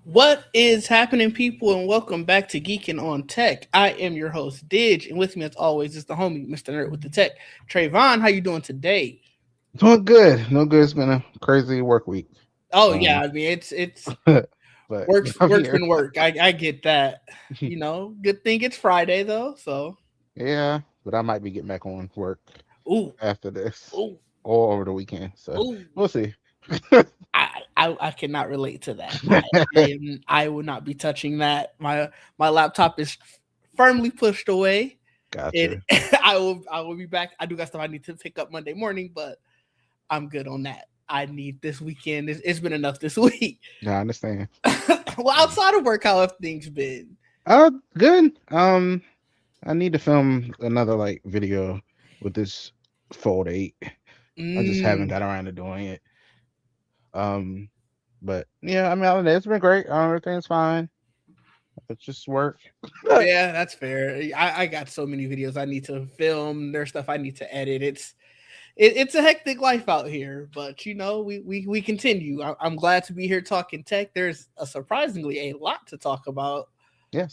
What is happening, people, and welcome back to Geekin on Tech. I am your host, Didge, and with me, as always, is the homie, Mr. Nerd with the Tech. Trayvon, how you doing today? Doing good. No good. It's been a crazy work week. Oh yeah, Um, I mean it's but work's I'm work's here. been work. I get that. Good thing it's Friday though. So Yeah, but I might be getting back on work ooh after this ooh or over the weekend. So ooh. we'll see. I cannot relate to that. I will not be touching that. My laptop is firmly pushed away. It Gotcha. I will be back. I do got stuff I need to pick up Monday morning, but I'm good on that. I need this weekend. It's been enough this week. Yeah, I understand. Well, Um, outside of work, how have things been? good. I need to film another like video with this Fold 8. I just haven't Mm, got around to doing it. Um, but yeah, I mean, other than that, it's been great. Everything's fine. It's just work. yeah, that's fair. I got so many videos I need to film. There's stuff I need to edit. It's a hectic life out here, but we continue. I'm glad to be here talking tech. There's a surprisingly a lot to talk about. Yes.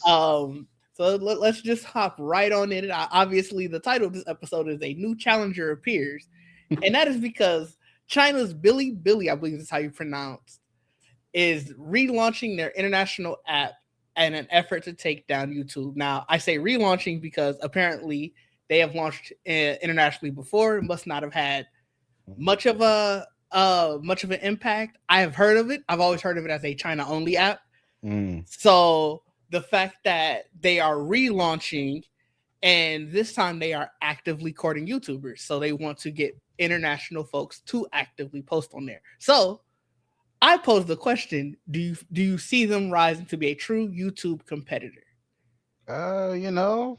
So let's just hop right on in it. Obviously, the title of this episode is "A New Challenger Appears," and that is because China's Bilibili, I believe is how you pronounce, is relaunching their international app in an effort to take down YouTube. Now, I say relaunching because apparently they have launched internationally before. It must not have had much of a much of an impact. I have heard of it. I've always heard of it as a China only app. Mm. So the fact that they are relaunching and this time they are actively courting YouTubers. So they want to get international folks to actively post on there. So I pose the question: Do you see them rising to be a true YouTube competitor? You know,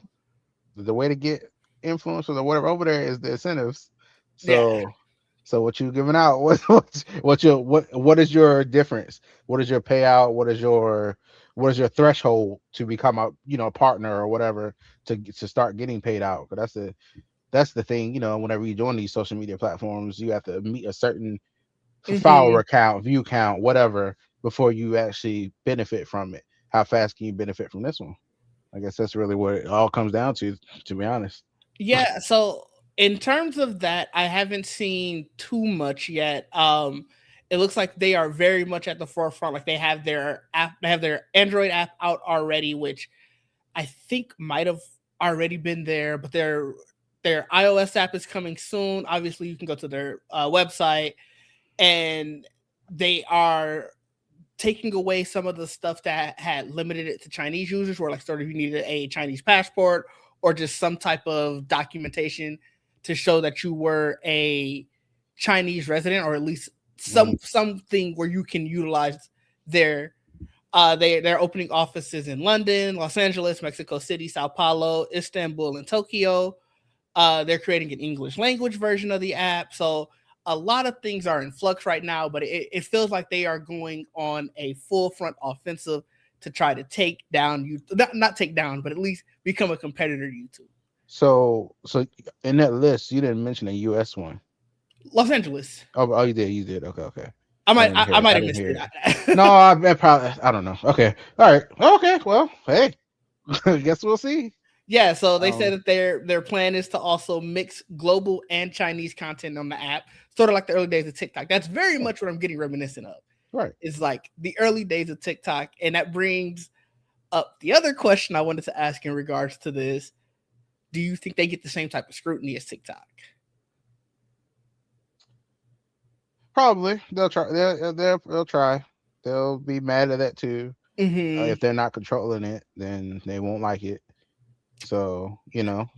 the way to get influencers or whatever over there is the incentives. Yeah. So, so what you giving out? What is your difference? What is your payout? What is your threshold to become a partner or whatever to start getting paid out? Because that's the thing. Whenever you join these social media platforms, you have to meet a certain Hmm. follower count, view count, whatever, before you actually benefit from it. How fast can you benefit from this one? I guess that's really what it all comes down to be honest. Yeah. So in terms of that, I haven't seen too much yet. It looks like they are very much at the forefront. Like they have their app, they have their Android app out already, which I think might have already been there, but their iOS app is coming soon. Obviously, you can go to their website, and they are taking away some of the stuff that had limited it to Chinese users, where like sort of you needed a Chinese passport or just some type of documentation to show that you were a Chinese resident, or at least Mhm. something where you can utilize their they're opening offices in London, Los Angeles, Mexico City, Sao Paulo, Istanbul, and Tokyo. They're creating an English language version of the app. So a lot of things are in flux right now, but it feels like they are going on a full front offensive to try to take down you, not take down, but at least become a competitor to YouTube. So in that list, you didn't mention a US one. Los Angeles. Oh, you did. You did. Okay, okay. I I might didn't I, hear I it. might I have didn't missed hear it. No, it. I probably. I don't know. Okay. All right. Okay. Well, hey. Guess we'll see. Yeah, so they said Um. that their plan is to also mix global and Chinese content on the app, sort of like the early days of TikTok. That's very Yeah. much what I'm getting reminiscent of. Right. Is like the early days of TikTok, and that brings up the other question I wanted to ask in regards to this. Do you think they get the same type of scrutiny as TikTok? Probably they'll try. They'll try. They'll be mad at that too. Mm-hmm. If they're not controlling it, then they won't like it. So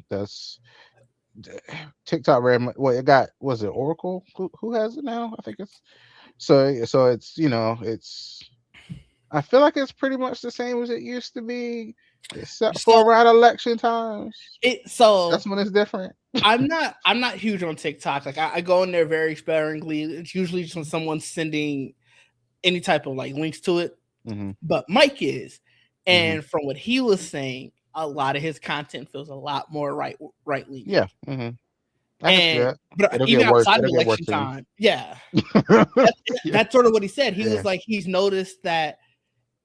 that's TikTok very much. Well, it got was it Oracle who has it now? I think it's so it's it's. I feel like it's pretty much the same as it used to be, except So for around election times. it so That's when it's different. I'm not huge on TikTok. Like I go in there very sparingly. It's usually just when someone's sending any type of like links to it. Hmm. But Mike is, Hmm. and from what he was saying, a lot of his content feels a lot more right leaning. Yeah. Hmm. I can see And that. but It'll get even worse. outside of It'll get worse election soon. time, yeah, Yeah. that's sort of what he said. He Yeah. was like he's noticed that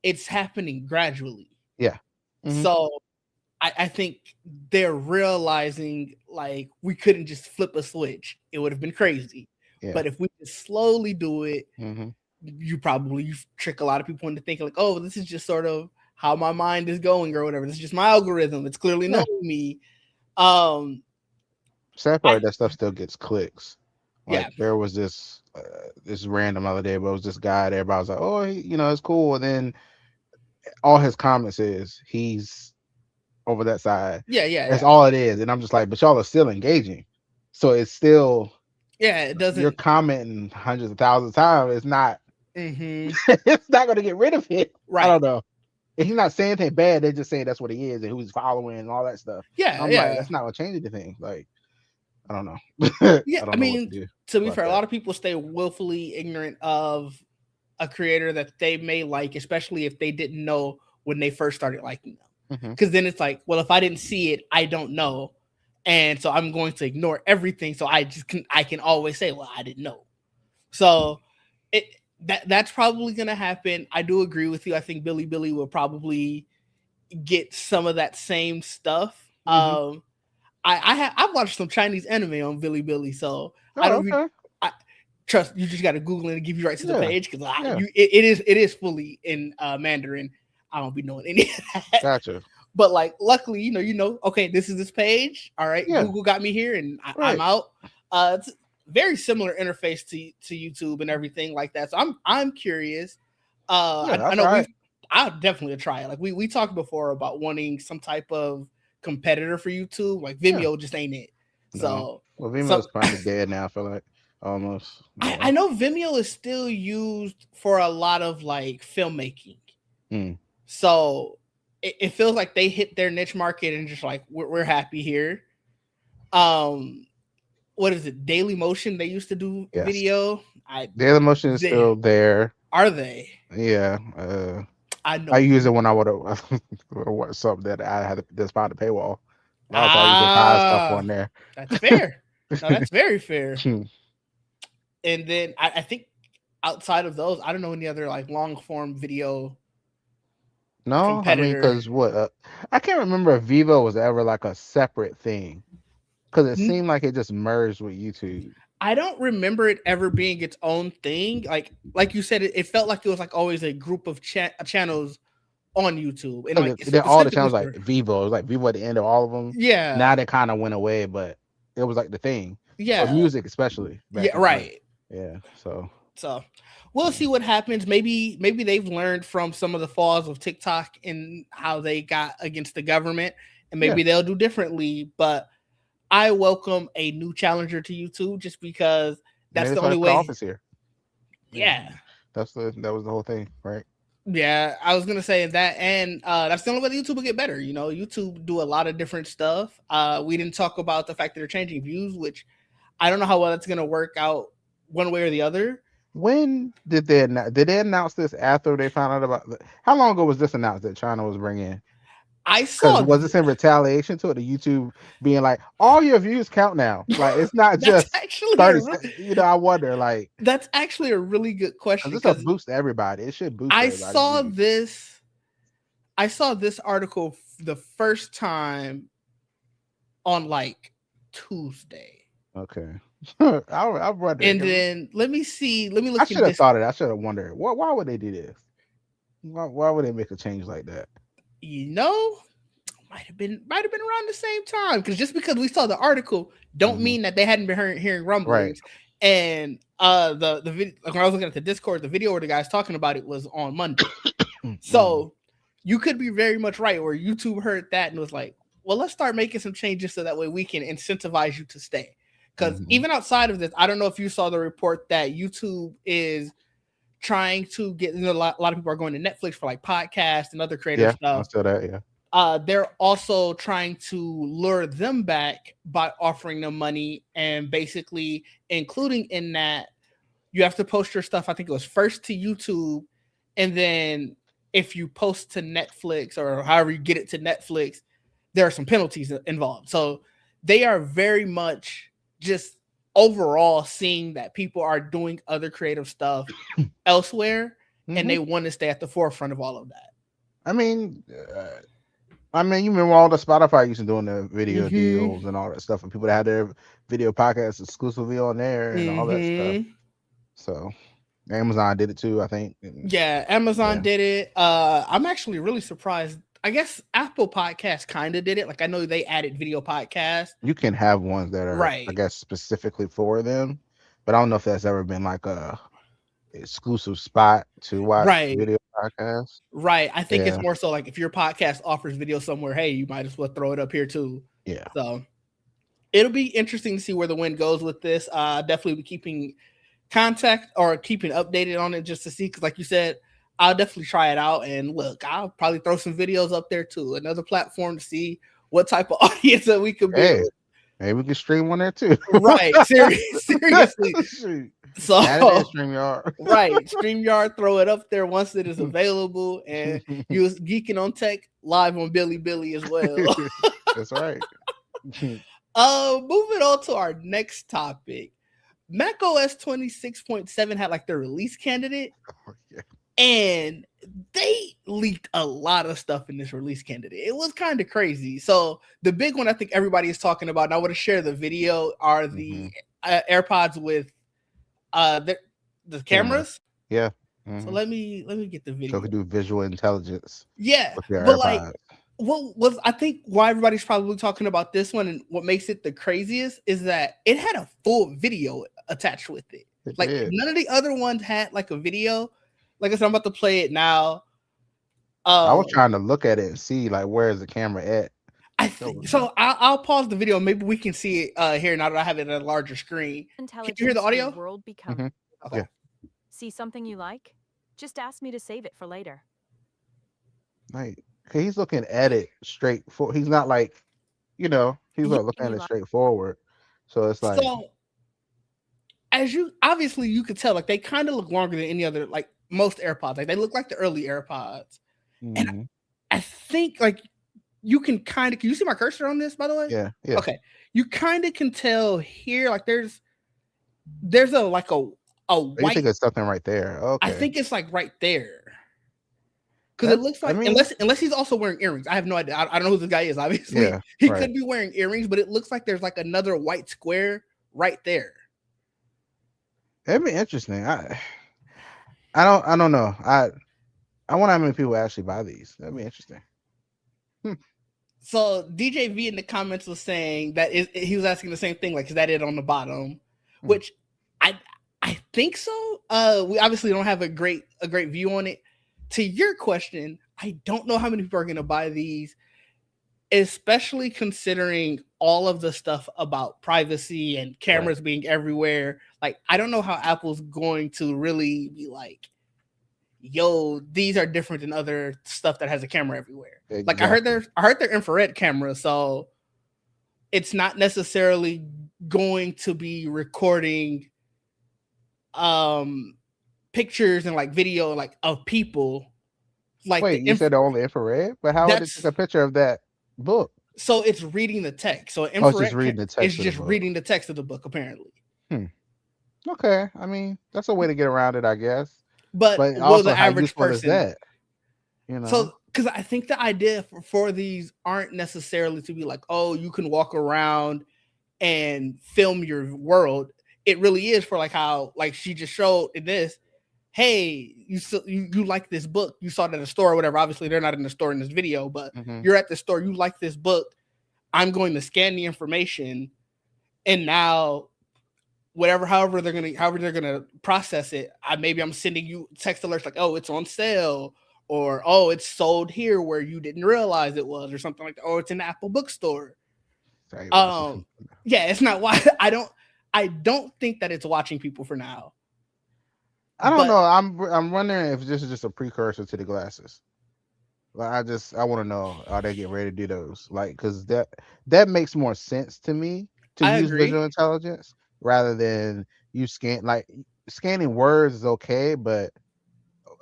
it's happening gradually. Yeah. Hmm. So I think they're realizing like we couldn't just flip a switch. It would have been crazy. Yeah. But if we just slowly do it, Hmm. you trick a lot of people into thinking like, oh, this is just sort of how my mind is going or whatever. This is just my algorithm. It's clearly Yeah. knowing me. Um, Sad I part, that stuff still gets clicks. Like yeah, there was this random other day, but it was this guy there. Everybody was like, "Oh, it's cool." And then all his comments is he's over that side. yeah, yeah, That's yeah, all it is. And I'm just like, but y'all are still engaging. So it's still yeah. It you're doesn't. commenting hundreds of thousands of times. It's not Mm-hmm. it's not gonna get rid of it. I Right. don't know. And he's not saying anything bad, they're just saying that's what he is and who he's following and all that stuff. Yeah, I'm like, yeah, that's not gonna change anything. Like, I don't know. I yeah. I don't know what to mean, do to be about fair, a that. lot of people stay willfully ignorant of a creator that they may like, especially if they didn't know when they first started liking them. Hmm. Because then it's like, well, if I didn't see it, I don't know, and so I'm going to ignore everything. So I can always say, well, I didn't know. So it that's probably going to happen. I do agree with you. I think Bilibili will probably get some of that same stuff. Hmm. I've watched some Chinese anime on Bilibili, so I Oh, don't even okay. I trust you. Just got to Google it and give you right to the Yeah. page because Yeah. it is fully in Mandarin. I don't be knowing any of that, Gotcha. but like luckily, okay, this is this page. All right, Yeah. Google got me here, and I'm Right. out. It's very similar interface to YouTube and everything like that. So I'm curious. Yeah. I I know try it. I'll definitely try it. Like we talked before about wanting some type of competitor for YouTube. Like Yeah. Vimeo just ain't it. No. So Well, some Vima's kind of dead now. I feel like almost. I Yeah. know Vimeo is still used for a lot of like filmmaking. Mm. So it feels like they hit their niche market and just like we're happy here. Um, what is it? Daily Motion. They used to do Yes. video. I Daily Motion is they still there. are they? Yeah. I I know. use it when I would have what something that I had that's behind the paywall. A lot of times you can hide stuff Ah, on there. that's fair. No, that's very fair. And then I think outside of those, I don't know any other like long form video No, I mean, competitor. because what I can't remember if Vivo was ever like a separate thing because it seemed like it just merged with YouTube. I don't remember it ever being its own thing. Like you said, it felt like it was like always a group of channels on YouTube, and like Because then all the specifically channels like for Vivo, it was like Vivo at the end of all of them. yeah, Now they kind of went away, but it was like the thing for yeah, music, especially back yeah, in like right. yeah. So So we'll yeah, see what happens. Maybe they've learned from some of the falls of TikTok and how they got against the government, and yeah. maybe they'll do differently. But I welcome a new challenger to YouTube just because Maybe that's the that's why they only put way. Office here. Yeah, Yeah. that was the whole thing, right? Yeah, I was gonna say that, and that's the only way YouTube will get better. YouTube do a lot of different stuff. We didn't talk about the fact that they're changing views, which I don't know how well that's gonna work out one way or the other. When did they announce this after they found out about how long ago was this announced that China was bringing? I Because saw was this in retaliation to it? The YouTube being like, all your views count now. Like it's not that's just actually 30. I wonder like, that's actually a really good because question it's a because boost to everybody. It should boost I everybody's saw views. this I saw this article the first time on like Tuesday. Okay. I wonder And because then let me I look in should have this. thought it. I should have wondered why would they do this? Why would they make a change like that? You know, might have been around the same time because just because we saw the article don't Hmm. mean that they hadn't been hearing Right. rumblings. And the video, like when I was looking at the Discord, the video where the guys talking about it was on Monday. Hmm. So you could be very much right where YouTube heard that and was like, well, let's start making some changes so that way we can incentivize you to stay. Because Hmm. even outside of this, I don't know if you saw the report that YouTube is trying to get, a lot of people are going to Netflix for like podcasts and other creative Yeah, I stuff. saw that. Yeah. They're also trying to lure them back by offering them money and basically including in that you have to post your stuff. I think it was first to YouTube, and then if you post to Netflix or however you get it to Netflix, there are some penalties involved. So they are very much just overall seeing that people are doing other creative stuff elsewhere and Hmm. they want to stay at the forefront of all of that. I mean, you remember all the Spotify used to doing the video Mm-hmm. deals and all that stuff, and people that had their video podcasts exclusively on there and all that stuff. Mm-hmm. So Amazon did it too, I think. Yeah, Amazon Yeah, did it. I'm actually really surprised. I guess Apple Podcasts kind of did it. Like I know they added video podcast. you can have ones that are, I Right. guess, specifically for them, but I don't know if that's ever been like a exclusive spot to watch Right. video podcasts. Right. I think it's Yeah, more so like if your podcast offers video somewhere, hey, you might as well throw it up here too. yeah. So it'll be interesting to see where the wind goes with this. Definitely be keeping contact or keeping updated on it just to see. Because like you said, I'll definitely try it out. And look, I'll probably throw some videos up there too. Another platform to see what type of audience that we could build. Hey, maybe we can stream one there too. Right. Seriously. Shoot. Add it in So StreamYard. right, StreamYard, throw it up there once it is available, and use Geekin on Tech live on Bilibili as well. That's right. Moving on to our next topic. Mac OS 26.7 had like their release candidate, Yeah. and they leaked a lot of stuff in this release candidate. It was kind of crazy. So the big one I think everybody is talking about, and I want to share the video, are the AirPods with the cameras. Yeah. So let me get the So video. it could do visual intelligence Yeah, with your but like, AirPods. what was I think why everybody's probably talking about this one, and what makes it the craziest is that it had a full video attached with it. It Like did. none of the other ones had like a video. Like I said, I'm about to play it now. I was trying to look at it and see like where is the camera at. So I'll pause the video. Maybe we can see it here now that I have it at a larger screen. Can you hear the audio? World become. Mhm. Okay. Yeah. See something you like? Just ask me to save it for later. Like he's looking at it straight for. He's not like, he's not looking at it straight forward. So it's like, So as you obviously you could tell, like they kind of look longer than any other, like most AirPods. Like they look like the early AirPods. And I think like you can kind of, can you see my cursor on this, by the way? yeah. Okay. You kind of can tell here, like there's a like a You white. think it's something right there? Okay. I think it's like right there. Because it looks like, unless he's also wearing earrings. I have no idea. I don't know who this guy is, obviously. Yeah, he right. could be wearing earrings, but it looks like there's like another white square right there. That'd be interesting. I don't know. I wonder how many people actually buy these. That'd be interesting. So DJ V in the comments was saying that he was asking the same thing, like, is that it on the bottom? Which I think so. We obviously don't have a great view on it. To your question, I don't know how many people are going to buy these, especially considering all of the stuff about privacy and cameras being everywhere. Like, I don't know how Apple's going to really be like, yo, these are different than other stuff that has a camera everywhere. Exactly. Like I heard their infrared camera, so it's not necessarily going to be recording pictures and like video like of people. Like wait, you said only infrared, but how would it take a picture of that book? So it's reading the text. So infrared it's just reading the text. It's just reading the text of the book, apparently. Okay, I mean that's a way to get around it, I guess. But will also, the average how useful person? is that? So because I think the idea for these aren't necessarily to be like, oh, you can walk around and film your world. It really is for like how, like she just showed in this, hey, you like this book, you saw it in the store or whatever. Obviously they're not in the store in this video, but you're at the store, you like this book, I'm going to scan the information, and now however they're gonna process it, maybe I'm sending you text alerts like, oh, it's on sale, or oh, it's sold here where you didn't realize it was, or something like that, or it's in the Apple bookstore. Yeah, it's not why I don't think that it's watching people for now. I don't know. I'm wondering if this is just a precursor to the glasses. Like I want to know, are they getting ready to do those? Like, because that makes more sense to me to use visual intelligence rather than you scanning words is okay, but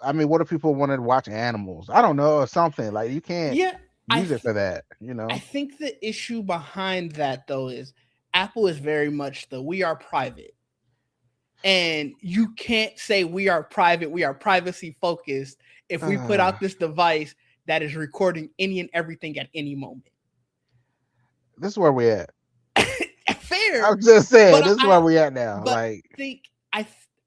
I mean, what if people wanted to watch animals? I don't know, or something like you can't use it for that. I think the issue behind that though is Apple is very much we are private. And you can't say we are private, we are privacy focused if we put out this device that is recording any and everything at any moment. This is where we at. Fair, I'm just saying, but this is where we at now. but Like, I think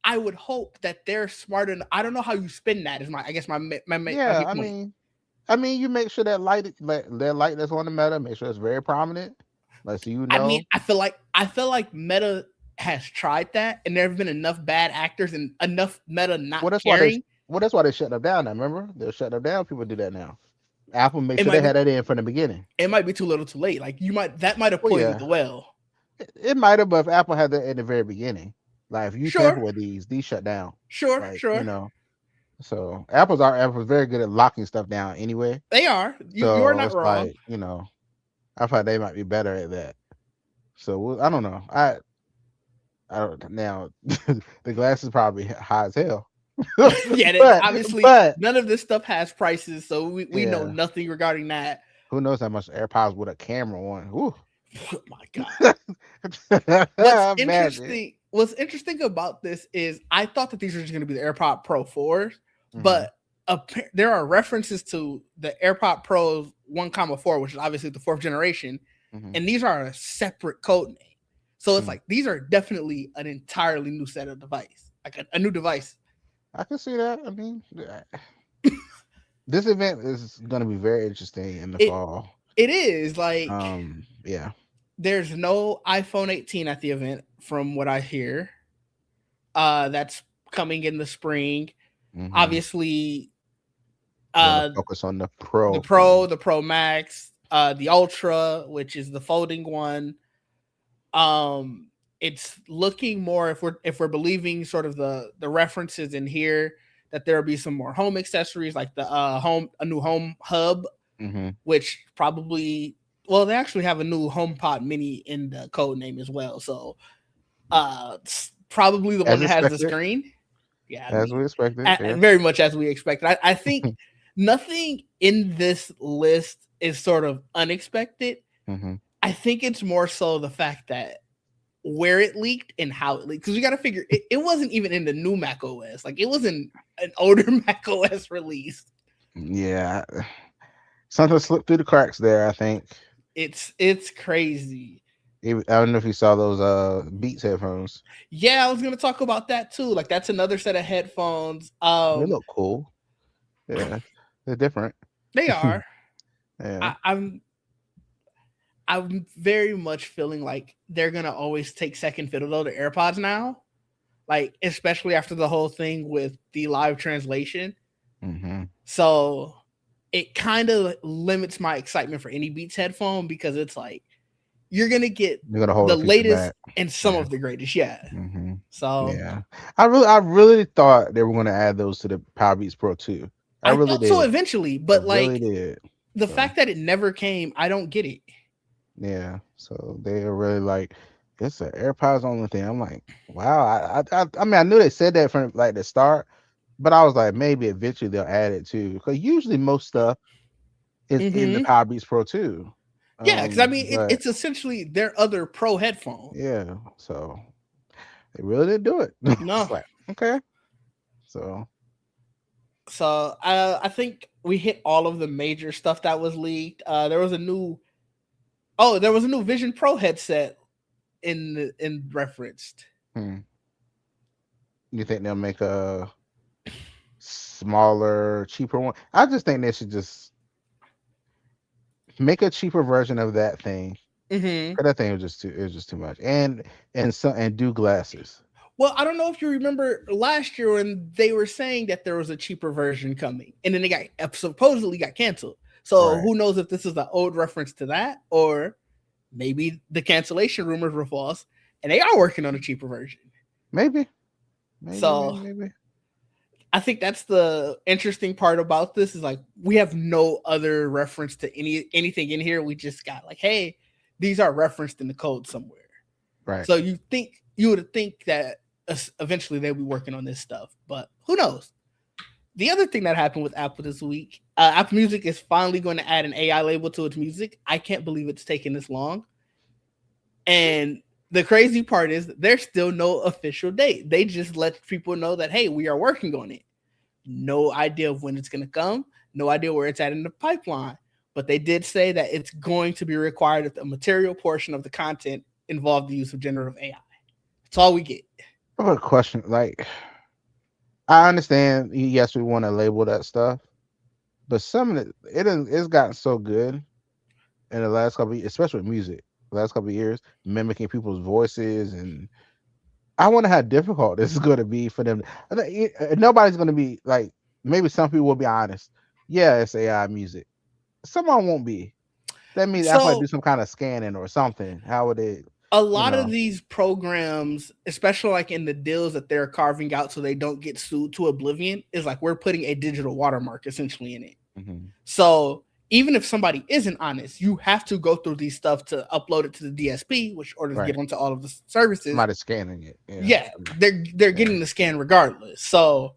I would hope that they're smart enough. I don't know how you spin that. Is my I guess my yeah, big point. I mean, you make sure that that light that's on the Meta, make sure it's very prominent. Like, so you I mean, know. I feel like Meta has tried that, and there have been enough bad actors and enough Meta not Well, caring. that's why they shut them down now. Remember, they're shutting them down. People do that now. Apple make It sure might they be had that in from the beginning. it might be too little, too late. Like that might have Well, poisoned yeah, the well. it might have, but if Apple had that in the very beginning, like if you tamper Sure, with these shut down. sure, Like, sure. so Apple's very good at locking stuff down anyway. They are. You are So not it's wrong. like, I thought they might be better at that. So I don't know. I don't now. The glass is probably high as hell. Yeah, obviously but none of this stuff has prices, so we know yeah, nothing regarding that. who knows how much AirPods with a camera on? Ooh. Oh my god. Imagine. What's interesting about this is I thought that these were just going to be the AirPod Pro 4s, Mm-hmm. but there are references to the AirPod Pro 1,4, which is obviously the fourth generation, Mm-hmm. and these are a separate code name. So it's Mm-hmm. like these are definitely an entirely new set of device, like a new device. I can see that. I mean, this event is going to be very interesting in the fall. It is like Yeah. there's no iPhone 18 at the event, from what I hear. That's coming in the spring. Mm-hmm. Obviously, focus on the Pro, the Pro Max, the Ultra, which is the folding one. It's looking more, if we're believing sort of the references in here, that there'll be some more home accessories like the a new home hub, mm-hmm. which probably, well, they actually have a new HomePod Mini in the code name as well. So probably the one that has the screen. Yeah, as we expected. Yeah. Very much as we expected. I think nothing in this list is sort of unexpected. Mm-hmm. I think it's more so the fact that where it leaked and how it leaked. Because we got to figure it wasn't even in the new Mac OS. Like, it was in an older Mac OS release. Yeah. Something slipped through the cracks there, I think. It's crazy. I don't know if you saw those Beats headphones. Yeah, I was gonna talk about that too. Like, that's another set of headphones. They look cool. Yeah, they're different. They are. Yeah. I'm very much feeling like they're gonna always take second fiddle to AirPods now. Like, especially after the whole thing with the live translation. Mm-hmm. So it kind of limits my excitement for any Beats headphone, because it's like you're gonna get the latest and some of the greatest. Yeah. Mm-hmm. So yeah, I really thought they were going to add those to the Power Beats Pro 2. I really thought did. So eventually, but really did. The fact that it never came, I don't get it. Yeah, so they are really like, it's an AirPods only thing. I'm like, wow. I mean, I knew they said that from like the start, but I was like, maybe eventually they'll add it too, because usually most stuff is in the Power Beats Pro 2. Yeah, because I mean, it's essentially their other Pro headphone. Yeah, so they really didn't do it. No. Like, okay. So I think we hit all of the major stuff that was leaked. There was a new Vision Pro headset in referenced. You think they'll make a smaller, cheaper one? I just think they should just make a cheaper version of that thing. Mm-hmm. That thing was just too much, and do glasses. Well, I don't know if you remember last year when they were saying that there was a cheaper version coming, and then they supposedly got canceled. So Who knows if this is an old reference to that, or maybe the cancellation rumors were false, and they are working on a cheaper version. Maybe. I think that's the interesting part about this, is like, we have no other reference to anything in here. We just got like, hey, these are referenced in the code somewhere. Right. So you would think that eventually they'll be working on this stuff, but who knows? The other thing that happened with Apple this week, Apple Music is finally going to add an AI label to its music. I can't believe it's taken this long. And The crazy part is there's still no official date. They just let people know that, hey, we are working on it. No idea of when it's going to come. No idea where it's at in the pipeline. But they did say that it's going to be required that the material portion of the content involve the use of generative AI. That's all we get. I have a question. Like, I understand. Yes, we want to label that stuff, but some of it's gotten so good in the last couple, especially with music, the last couple of years, mimicking people's voices, and I wonder how difficult this is going to be for them. Nobody's going to be like, maybe some people will be honest. Yeah, it's AI music. Someone won't be. That means I have to do So some kind of scanning or something. How would it, a you lot of know? these programs, especially like in the deals that they're carving out so they don't get sued to oblivion, is like we're putting a digital watermark essentially in it. Mhm. So even if somebody isn't honest, you have to go through these stuff to upload it to the DSP, which orders Right. get onto all of the services. Somebody's scanning it. Yeah. Yeah, they're Yeah. getting the scan regardless. So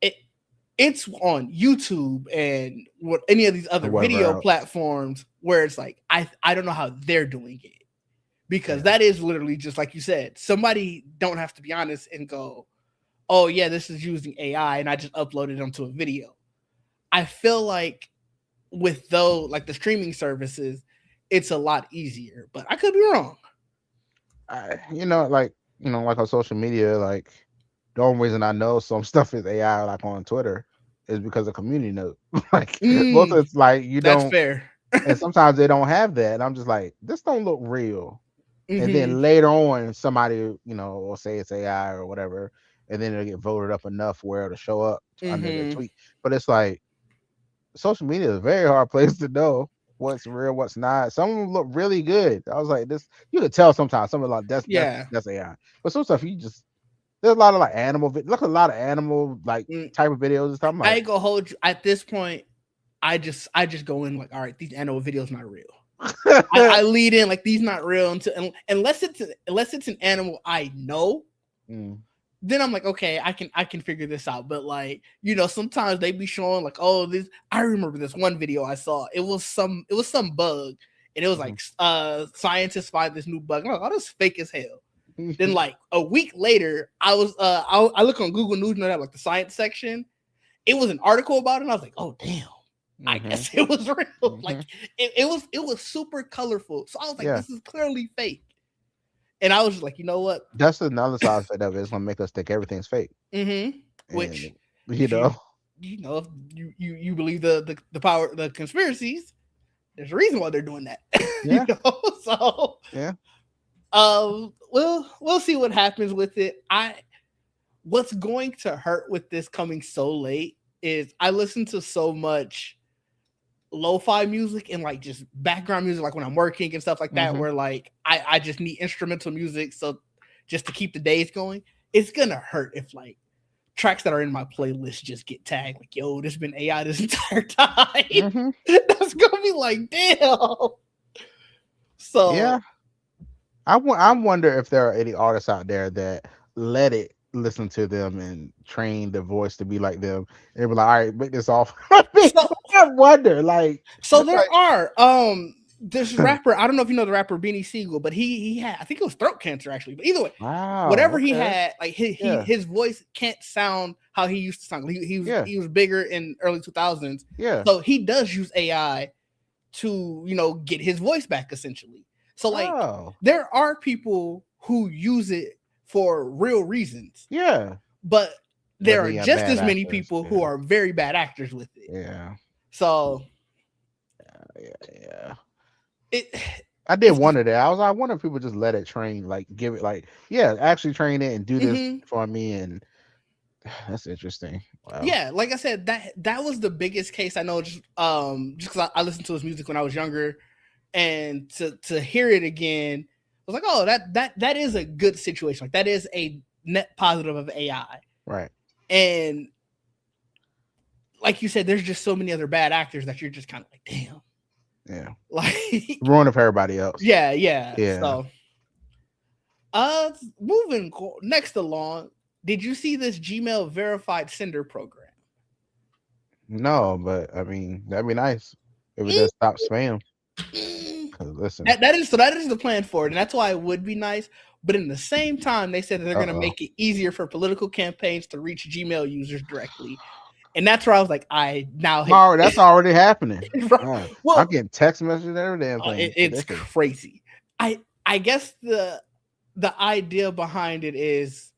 it it's on YouTube and what any of these Or other whatever video else. platforms where it's like I don't know how they're doing it, because Yeah. that is literally just like you said. Somebody don't have to be honest and go, "Oh yeah, this is using AI," and I just uploaded it onto a video. I feel like with though like the streaming services, it's a lot easier, but I could be wrong. Like on social media, like the only reason I know some stuff is AI, like on Twitter, is because of community note. Like most Mm, of it's like you that's don't, fair. and sometimes they don't have that, and I'm just like, this don't look real. And Hmm. then later on, somebody will say it's AI or whatever, and then it'll get voted up enough where it'll show up under their Hmm. tweet. But it's like social media is a very hard place to know what's real, what's not. Some of them look really good. I was like, this you could tell sometimes. Some of like Yeah. that's AI. But some stuff you just there's a lot of like look a lot of animal like Mm, type of videos and stuff. I'm I like, ain't gonna hold you at this point. I just go in like, all right, these animal videos not real. I lead in like these not real until unless it's an animal I know, mm, then I'm like, okay, I can figure this out. But like, sometimes they be showing like, oh, this. I remember this one video I saw. It was some bug, and it was like, mhm. scientists find this new bug. I'm like, oh, that's fake as hell. Then like a week later, I look on Google News and they have like the science section. It was an article about it. And I was like, oh damn. I Mhm. guess it was real. Like Mhm. it was super colorful. So I was like, Yeah, this is clearly fake. And I was just like, you know what? that's another side effect of it. It's gonna make us think everything's fake, Mm-hmm. and Which, you if you know, if you believe the power, the conspiracies, there's a reason why they're doing that. yeah, So yeah. we'll see what happens with it. What's going to hurt with this coming so late is I listen to so much lo-fi music and like just background music, like when I'm working and stuff like that, Hmm. where like I just need instrumental music, so just to keep the days going. It's gonna hurt if like tracks that are in my playlist just get tagged like, yo, this has been AI this entire time. Hmm. That's gonna be like, damn. Yeah, So I wonder if there are any artists out there that let it listen to them and train the voice to be like them. And they were like, all right, make this off. I mean, so I wonder, so there like, are this rapper, I don't know if you know the rapper Beanie Siegel, but he had, I think it was throat cancer actually. But either way, wow, whatever he okay, had, like yeah, his voice can't sound how he used to sound. He was yeah, he was bigger in early 2000s. yeah. So he does use AI to, get his voice back essentially. So like Oh, there are people who use it for real reasons, yeah. but But there then are you have just bad as many actors. people who Yeah, are very bad actors with it. yeah, So yeah, yeah. it I did it's wonder that. I wonder if people just let it train, like give it, like, yeah, actually train it and do this mhm. for me. And that's interesting. Wow. Yeah, like I said, that was the biggest case I know. Just because I listened to his music when I was younger, and to hear it again, I was like, oh, that is a good situation. Like that is a net positive of AI. Right. And like you said, there's just so many other bad actors that you're just kind of like, damn, Yeah. like Ruin it for everybody else. yeah, yeah. Yeah. So moving next along, did you see this Gmail verified sender program? No, but I mean that'd be nice if it does stop spam. Listen. That is the plan for it, and that's why it would be nice. But in the same time, they said that they're going to Uh-oh. make it easier for political campaigns to reach Gmail users directly, and that's where I was like, I now hate. That's already happening. I'm Well, getting text messages and every damn thing. it's Ridiculous. crazy. I guess the idea behind it is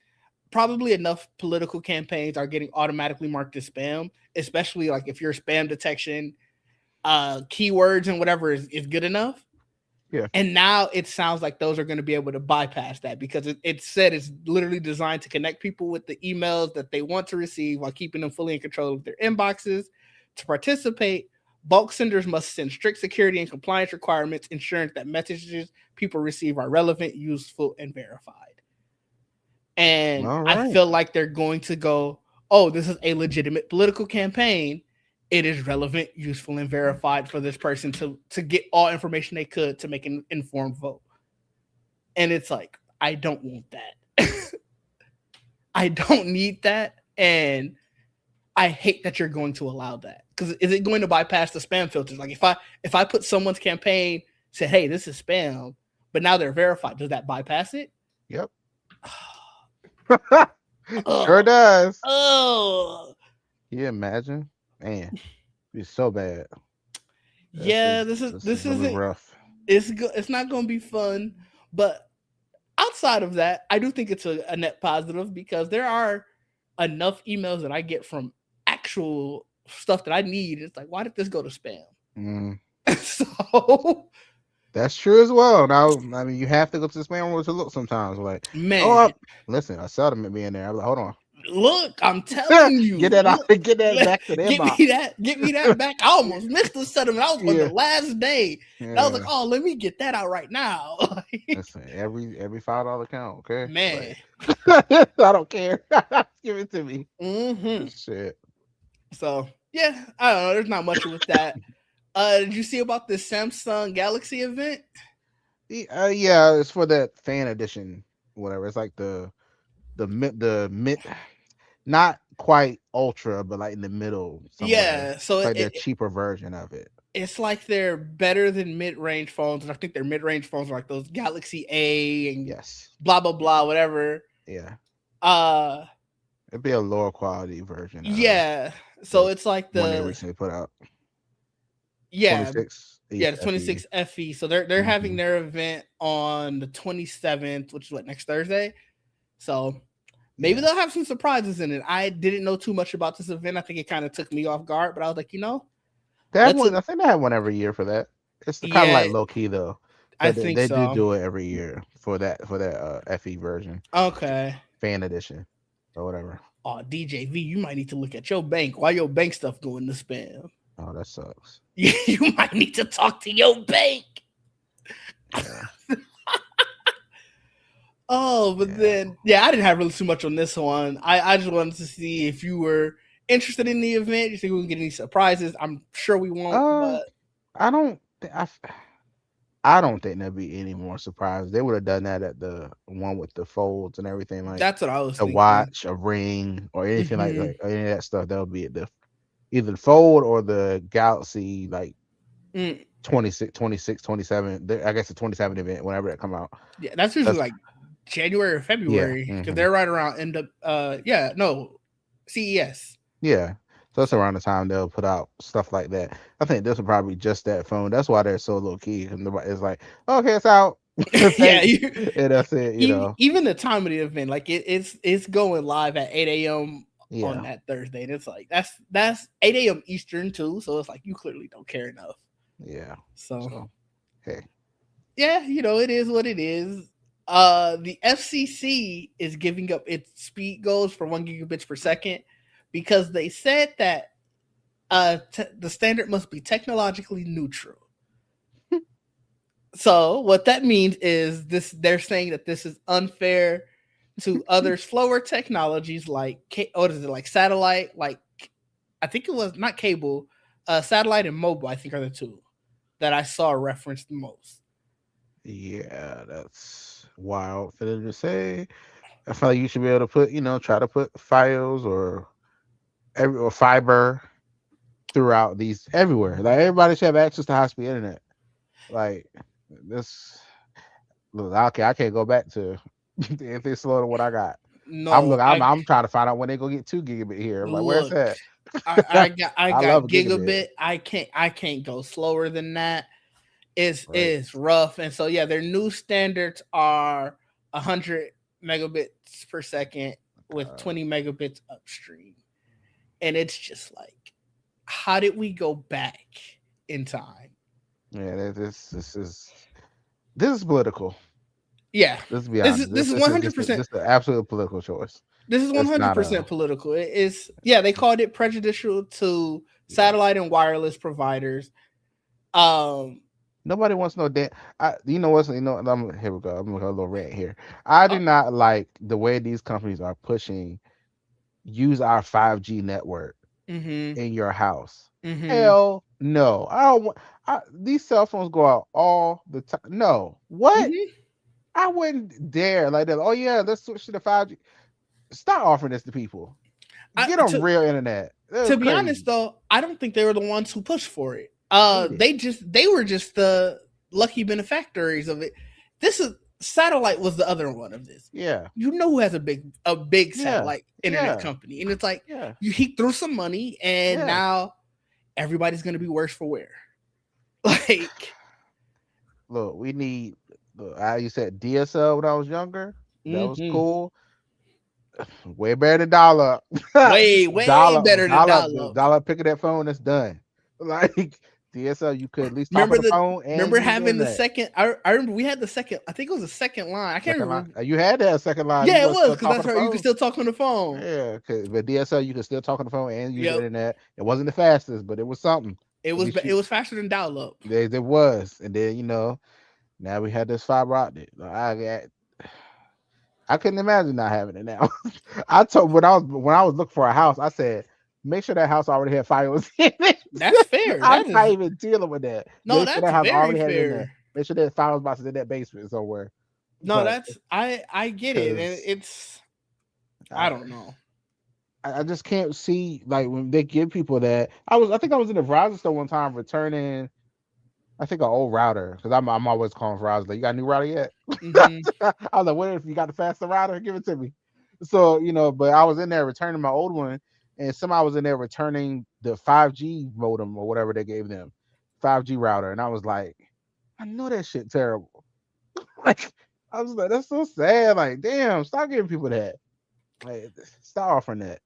probably enough political campaigns are getting automatically marked as spam, especially like if your spam detection keywords and whatever is good enough. Yeah. And now it sounds like those are going to be able to bypass that because it said it's literally designed to connect people with the emails that they want to receive while keeping them fully in control of their inboxes. To participate, bulk senders must send strict security and compliance requirements, ensuring that messages people receive are relevant, useful, and verified. And All I right. feel like they're going to go, oh, this is a legitimate political campaign. It is relevant, useful, and verified for this person to get all information they could to make an informed vote. And it's like, I don't want that. I don't need that. And I hate that you're going to allow that. Because is it going to bypass the spam filters? Like if I put someone's campaign, say, hey, this is spam, but now they're verified, does that bypass it? Yep. Oh, Sure does. oh. Can you imagine? Man, it's so bad. Yeah, this really isn't rough. it's not going to be fun, but outside of that, I do think it's a net positive because there are enough emails that I get from actual stuff that I need. It's like, why did this go to spam? Mm, So, that's true as well. Now, I mean, you have to go to the spam room to look sometimes. Like, man, listen, I seldom be in there. I'm like, hold on. look, I'm telling you, Get that out. look, Get that back to the inbox. get me that back. I almost missed the settlement. I was on Yeah. the last day. And I was like, Yeah. oh, let me get that out right now. Listen, every $5 count, okay? Man. Like, I don't care. Give it to me. Mm-hmm. Shit. So yeah, I don't know. There's not much with that. Did you see about the Samsung Galaxy event? Yeah, it's for that fan edition, whatever. It's like the mid, not quite ultra, but like in the middle somewhere. Yeah, so It's like their cheaper version of it. it's like they're better than mid-range phones, and I think their mid-range phones are like those Galaxy A and Yes. blah blah blah, whatever. Yeah. Uh, It'd be a lower quality version. yeah. So the it's like one they the recently put out. yeah 26. yeah the 26 FE. So they're having their event on the 27th, which is what, next Thursday. So maybe they'll have some surprises in it. I didn't know too much about this event. I think it kind of took me off guard, but I was like, They have one. I think they have one every year for that. It's kind of like low key though. I But think they so. do it every year for that FE version. Okay. Fan edition or whatever. Oh, DJV, you might need to look at your bank. Why your bank stuff going to spam? Oh, that sucks. You might need to talk to your bank. Yeah. Oh, but then I didn't have really too much on this one. I just wanted to see if you were interested in the event. You think we can get any surprises? I'm sure we won't. But I don't. I don't think there'll be any more surprises. They would have done that at the one with the folds and everything, like that's what I was a thinking. watch, a ring, or anything like any of that stuff. That'll be at the either the fold or the Galaxy, like 26, 27. I guess the 27 event, whenever it come out. Yeah, that's usually like January or February because they're right around end of CES. Yeah. So that's around the time they'll put out stuff like that. I think this will probably be just that phone. That's why they're so low key. And it's like, okay, it's out. Yeah, and that's it. Even the time of the event, like it's going live at 8 a.m. on that Thursday. And it's like that's 8 a.m. Eastern too. So it's like you clearly don't care enough. Yeah. So hey. Yeah, it is what it is. The FCC is giving up its speed goals for 1 gigabits per second because they said that the standard must be technologically neutral. So what that means is they're saying that this is unfair to other slower technologies like like satellite, like I think it was not cable, satellite and mobile, I think are the two that I saw referenced the most. Yeah, that's wild for them to say. I feel like you should be able to put, try to put files or fiber throughout these everywhere. Like everybody should have access to high speed internet. Like this look, okay, I can't go back to if it's slower than what I got. I'm No, look, I'm trying to find out when they go get 2 gigabit here. I'm like, where's look, that? I I got love a gigabit. gigabit. I can't go slower than that. Right. It's rough. And so yeah, their new standards are 100 megabits per second with Uh, 20 megabits upstream. And it's just like, how did we go back in time? yeah, this is political. Yeah. Let's be This honest. is this is 100%. This is an absolute political choice. This is It's not 100% a political. It is, yeah, they called it prejudicial to yeah. satellite and wireless providers. Um Nobody wants no damn. You know what's you know. Here we go. I'm gonna go a little rant here. I do uh, not like the way these companies are pushing use our 5G network mhm. in your house. Mhm. Hell no. I don't want these cell phones go out all the time. No. What? Mhm. I wouldn't dare like that. Oh yeah, let's switch to the 5G. Stop offering this to people. I, Get on to real internet. That was to be honest crazy. though, I don't think they were the ones who pushed for it. Hate it. They were just the lucky benefactors of it. This is satellite was the other one of this. Yeah. You know who has a big Yeah. satellite internet Yeah. company, and it's like Yeah. he threw some money, and Yeah. now everybody's gonna be worse for wear. Like, Look, we need. Look, I used to DSL when I was younger. That was mhm. cool. Way better than dollar. Way better than dial up. Dollar picking that phone. That's done. Like DSL, you could at least talk on Remember the the phone and remember use the having the internet. second. I remember we had the second. I think it was the second line. I can't Second line. remember. You had that second line. You Yeah, it was was still because talk on that's the right. You can phone. still talk on the phone. Yeah, but DSL you could still talk on the phone and use the Yep. internet. It wasn't the fastest, but it was something. At least It you was faster than dial up. there was. And then now we had this fiber optic. I couldn't imagine not having it now. I told when I was looking for a house, I said, make sure that house already had files in it. That's fair. I'm That not is even dealing with that. no, Make sure that that's house very already had it in there. fair. Make sure that files box is in that basement somewhere. No, But that's I get it, and because it's I I, don't know. I just can't see like when they give people that. I think I was in a Verizon store one time returning I think an old router because I'm always calling Verizon. Like, you got a new router yet? Hmm. I was like, what if you got the faster router? Give it to me. So but I was in there returning my old one, and somebody was in there returning the 5G modem or whatever they gave them, 5G router, and I was like, I know that shit terrible. Like I was like, that's so sad. Like, damn, stop giving people that. Like, stop offering that.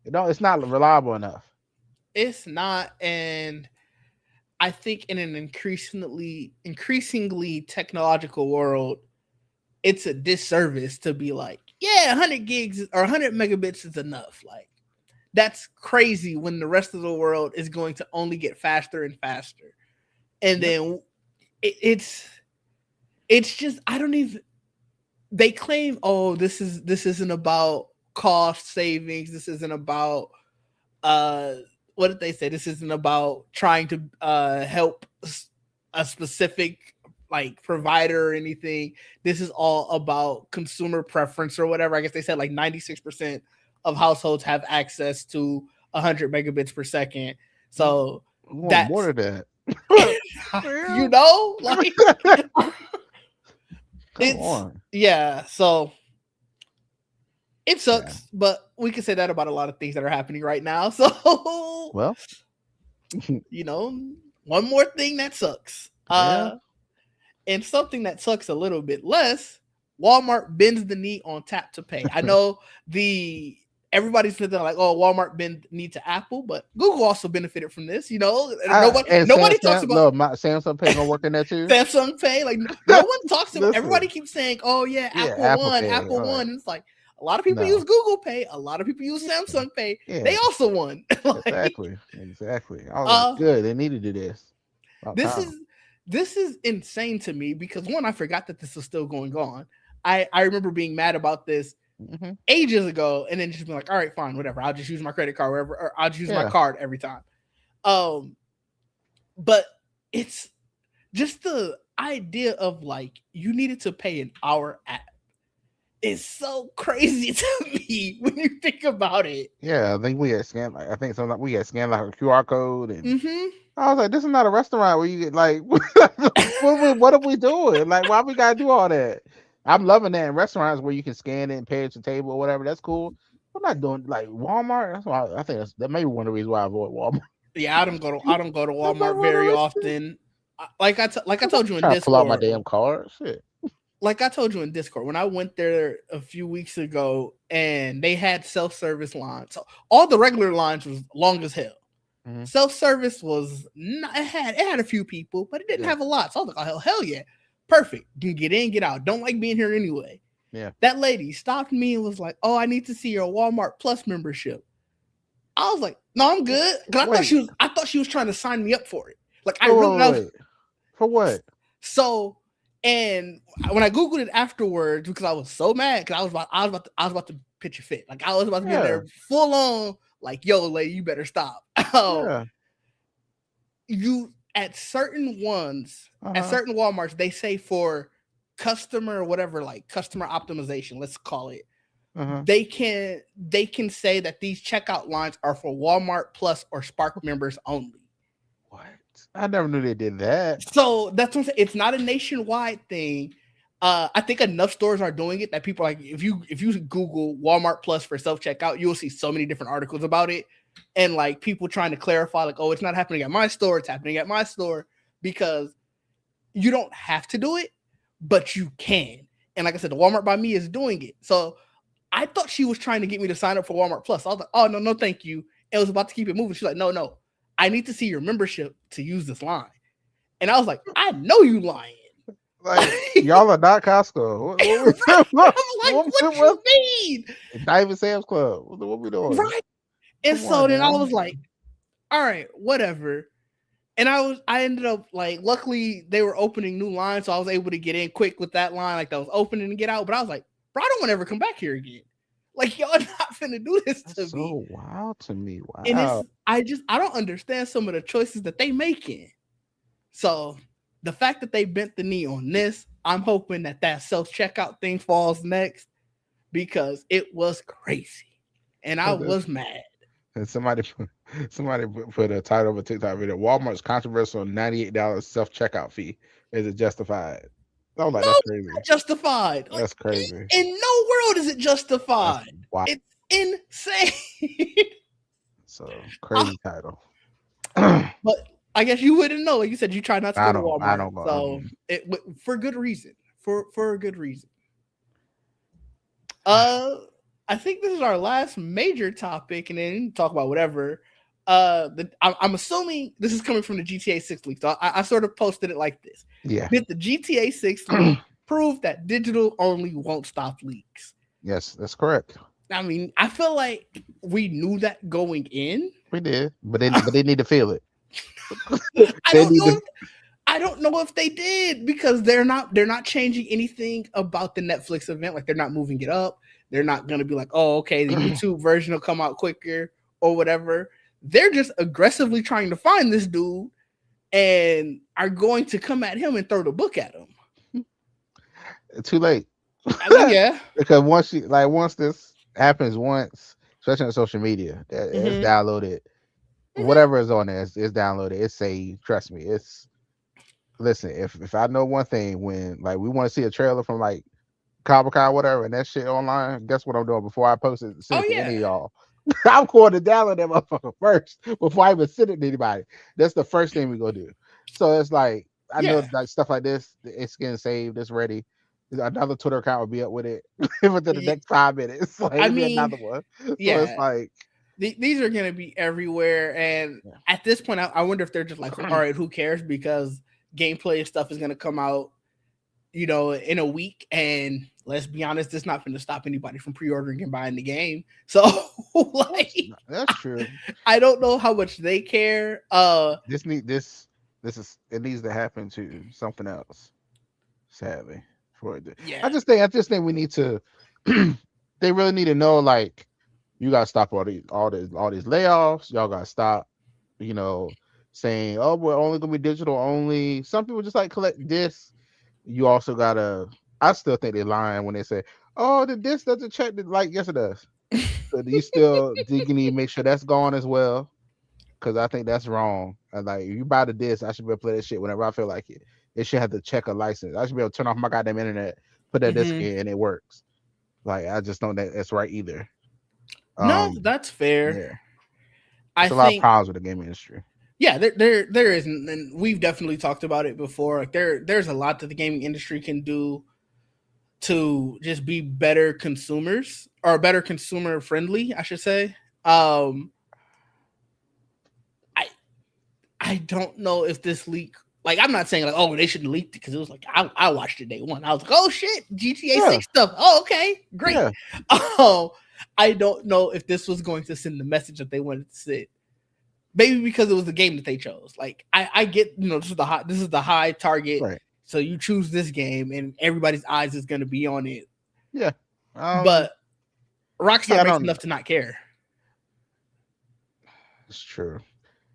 It's not reliable enough. It's not, and I think in an increasingly technological world, it's a disservice to be like, yeah, 100 gigs or 100 megabits is enough. Like, that's crazy when the rest of the world is going to only get faster and faster. And Yep. then it's just I don't even they claim, oh, this isn't about cost savings, this isn't about uh what did they say? This isn't about trying to help a specific like provider or anything. This is all about consumer preference or whatever. I guess they said like 96% of households have access to 100 megabits per second. So We want more that's of that. What the hell? like Come it's on. yeah. So it Yeah. sucks, but we can say that about a lot of things that are happening right now. So Well, you know, one more thing that sucks. yeah. And something that sucks a little bit less, Walmart bends the knee on tap to pay. I know the everybody's thinking like, oh, Walmart bend knee to Apple, but Google also benefited from this. And Nobody talks about look, my Samsung Pay gonna work in there too. Samsung Pay. Like no one talks about. Everybody Listen, keeps saying, oh yeah, yeah, Apple Pay. Apple All right. won. And it's like a lot of people use No. Google Pay. A lot of people use Yeah, Samsung Pay. They yeah, also won. Like, exactly. Exactly. I was like, uh, good, they need to do this. About this time. is this is insane to me because one, I forgot that this was still going on. I remember being mad about this Hmm. ages ago, and then just being like, all right, fine, whatever. I'll just use my credit card wherever, or I'll just use my Yeah. card every time. Um, but it's just the idea of like you needed to pay an hour app, is so crazy to me when you think about it. Yeah, I think we had scanned. Like, I think something we had scanned like a QR code, and Mm-hmm. I was like, "This is not a restaurant where you get like, what are we doing? Like, why we gotta do all that?" I'm loving that in restaurants where you can scan it and pay at your table or whatever. That's cool. I'm not doing like Walmart. That's why I think that may be one of the reasons why I avoid Walmart. Yeah, I don't go to That's like Walmart one of the very reasons. often. Like I I'm not told you in trying to pull out my Discord, damn card. Shit. like I told you in Discord, when I went there a few weeks ago and they had self service lines, so all the regular lines was long as hell. Hmm. Self service was not, it had a few people, but it didn't Yeah. have a lot. So I was like, oh hell yeah, perfect. You can get in, get out. Don't like being here anyway. Yeah. That lady stopped me and was like, "Oh, I need to see your Walmart Plus membership." I was like, "No, I'm good," because Wait. I thought she was trying to sign me up for it. Like I Wait. really, Wait. I Wait. was, Wait. For what? so. And when I googled it afterwards, because I was so mad, because I was about to pitch a fit. Like I was about to be in Yeah. there full on, like, "Yo, lady, you better stop." Oh, Yeah. you at certain ones, Uh at huh. certain Walmarts, they say for customer or whatever, like customer optimization, let's call it, Uh huh. they can say that these checkout lines are for Walmart Plus or Spark members only. What? I never knew they did that. So that's what I'm saying. It's not a nationwide thing. I think enough stores are doing it that people like if you Google Walmart Plus for self checkout, you'll see so many different articles about it, and like people trying to clarify like, oh, it's not happening at my store, it's happening at my store because you don't have to do it, but you can. And like I said, the Walmart by me is doing it. So I thought she was trying to get me to sign up for Walmart Plus. I was like, oh no, no, thank you. And was about to keep it moving. She's like, no, no, I need to see your membership to use this line. And I was like, I know you lying. Like y'all are not Costco. Right? I'm like, what What, you mean? not even Sam's Club. What we doing? Right. And Come on so then I now. was like, all right, whatever. And I ended up like, luckily they were opening new lines, so I was able to get in quick with that line, like that was opening and get out. But I was like, bro, I don't want to ever come back here again. Like y'all not finna do this to That's me. so wild to me. And Wow. I don't understand some of the choices that they making. So the fact that they bent the knee on this, I'm hoping that self checkout thing falls next because it was crazy, and I was mad. And somebody put a title of a TikTok video. Walmart's controversial $98 self checkout fee. Is it justified? I was like, No, that's it's crazy. not justified. Like, That's crazy. in no world is it That's justified. wow. It's insane. So I- crazy title. I but I guess you wouldn't know. Like you said, you try not to go to don't. I Walmart, don't go. so it for good reason. For a good reason. I think this is our last major topic, and then talk about whatever. I'm assuming this is coming from the GTA 6 leak. So I sort of posted it like this. Yeah. Did the GTA 6 leak prove that digital only won't stop leaks? Yes, that's correct. I mean, I feel like we knew that going in. We did, but they need to feel it. I They don't need know. to. I don't know if they did because they're not changing anything about the Netflix event. Like they're not moving it up. They're not gonna be like, oh, okay, the YouTube version will come out quicker or whatever. They're just aggressively trying to find this dude and are going to come at him and throw the book at him. Too late. I mean, yeah. Because once this happens once, especially on social media, it's Mm-hmm. downloaded. Whatever is on there, it's downloaded. It's saved. Trust me. Listen. If I know one thing, when like we want to see a trailer from like Comic Con, whatever, and that shit online, guess what I'm doing before I post it, send Oh it to any yeah. of y'all. I'm going to download that motherfucker first before I even send it to anybody. That's the first thing we gonna do. So it's like I know Yeah. like stuff like this, it's getting saved, it's ready. Another Twitter account will be up with it within the next 5 minutes. Like I it'll be mean, another one. So it's yeah. like These are going to be everywhere. And yeah. at this point, I wonder if they're just like, all right, who cares? Because gameplay stuff is going to come out, in a week. And let's be honest, it's not going to stop anybody from pre-ordering and buying the game. So, like, that's true. I don't know how much they care. This it needs to happen to something else. Sadly, for it. Yeah. I just think we need to. They really need to know like you gotta stop all these layoffs. Y'all gotta stop. Saying oh we're only gonna be digital only. Some people just like collect this. You also gotta. I still think they're lying when they say Oh, the disc doesn't check the like. Yes, it does. So do you still do you need to make sure that's gone as well? Because I think that's wrong. And like, if you buy the disc, I should be able to play that shit whenever I feel like it. It should have to check a license. I should be able to turn off my goddamn internet, put that disc Hmm. in, and it works. Like, I just don't think that's right either. No, Um, that's fair. yeah, I it's a lot of think problems with the gaming industry. yeah, there is, and we've definitely talked about it before. Like there's a lot that the gaming industry can do to just be better consumers or better consumer friendly, I should say. Um, I I don't know if this leak. Like, I'm not saying like, oh, they should have leaked it because it was like I watched it day one. I was like, oh shit, GTA Yeah, 6 stuff. Oh, okay, great. yeah, Oh, I don't know if this was going to send the message that they wanted to send. Maybe because it was the game that they chose. Like, I get, this is the high target, right. so you choose this game, and everybody's eyes is going to be on it. Yeah. But Rockstar Yeah, I makes don't. enough to not care. It's true.